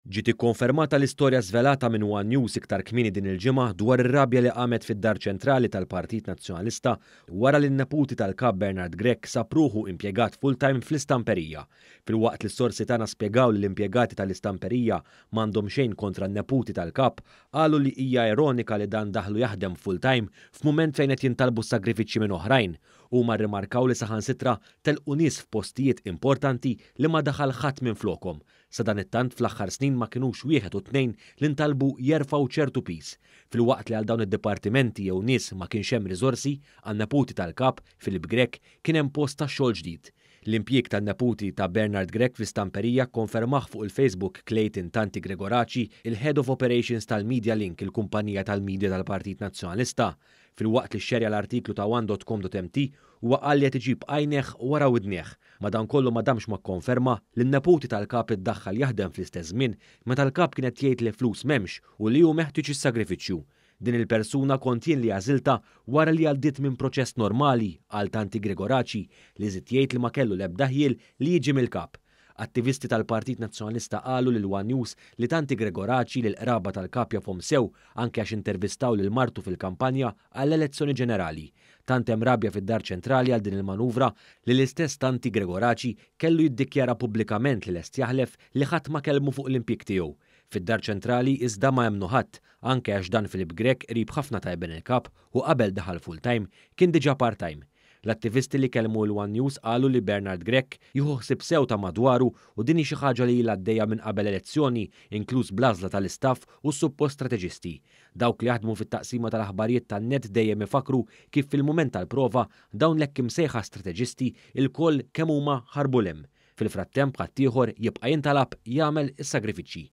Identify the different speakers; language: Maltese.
Speaker 1: Ġiet ikkonfermata l-istorja żvelata minn One News iktar kmieni din il-ġimgħa dwar ir-rabja li qamet fid-Dar ċentrali tal-Partit Nazzjonalista wara li n-neputi tal-kap Bernard Grech sab ruħu impjegat full-time fl-istamperija. Filwaqt li s-sorsi tagħna spjegaw li l-impjegati tal-istamperija m'għandhom xejn kontra n-neputi tal-kap, qalu li hija ironika li dan daħlu jaħdem full-time f'mument fejn qed jintalbu sagrifiċċji minn oħrajn. Huma rrimarkaw li saħansitra telqu nies f'postijiet importanti li ma daħal ħadd minn flokhom. Sa dan it-tant fl-aħħar snin ma kinux wieħed u tnejn li ntalbu jerfgħu ċertu pis. Filwaqt li għal dawn id-dipartimenti jew nies ma kienx hemm riżorsi, għan-neputi tal-kap Philip Grech kien hemm post ta' xogħol ġdid. L-impjieg tan-neputi ta' Bernard Grech fl-istamperija konfermah fuq il-Facebook Clayton Tanti Gregoraci, il-Head of Operations tal-Media Link, il-kumpanija tal-medja tal-Partit Nazzjonalista. Filwaqt li xxerja l-artiklu ta' one.com.mt huwa qal li qed iġib għajneħ wara widnieħ. Madankollu ma damx ma kkonferma li n-neputi tal-kap iddaħħal jaħdem fl-istess żmien meta l-kap kienet jgħid li flus m'hemmx u li hu meħtieġ is-sagrifiċċju. Din il-persuna kont jien li għażilta wara li għaddiet minn proċess normali għal Tanti Gregoraci li żied jgħid li ma kellu l-ebda ħiel li jiġi mill-kap. Attivisti tal-Partit Nazzjonalista qalu lil One News li Tanti Gregoraci li l-qraba tal-kap jafhom sew anke għax intervistaw lil martu fil-kampanja għall-elezzjoni ġenerali. Tant hemm rabja fid-Dar ċentrali għal din il-manuvra li l-istess Tanti Gregoraci kellu jiddikjara pubblikament li lest jaħlef li ħadd ma kellmu fuq l-impjieg tiegħu. Fid-Dar ċentrali iżda ma hemm ħadd anke għax dan Philip Grech qrib ħafna ta' Eben il-kap u qabel daħal full-time kien diġà part-time. L-attivisti li kellmu l-One News qalu li Bernard Grech jieħu ħsieb sew ta' madwaru u din xi ħaġa li ilha għaddejja minn qabel elezzjoni, inkluż bl-għażla tal-istaff u s-suppost strateġisti. Dawk li jaħdmu fit-taqsima tal-aħbarijiet tan-net dejjem ifakru kif fil-mument tal-prova dawn l-hekk imsejħa strateġisti il-koll kemm huma ħarbu lem. Fil-frattemp ħadd ieħor jibqa' jintalab jagħmel is-sagrifiċċji.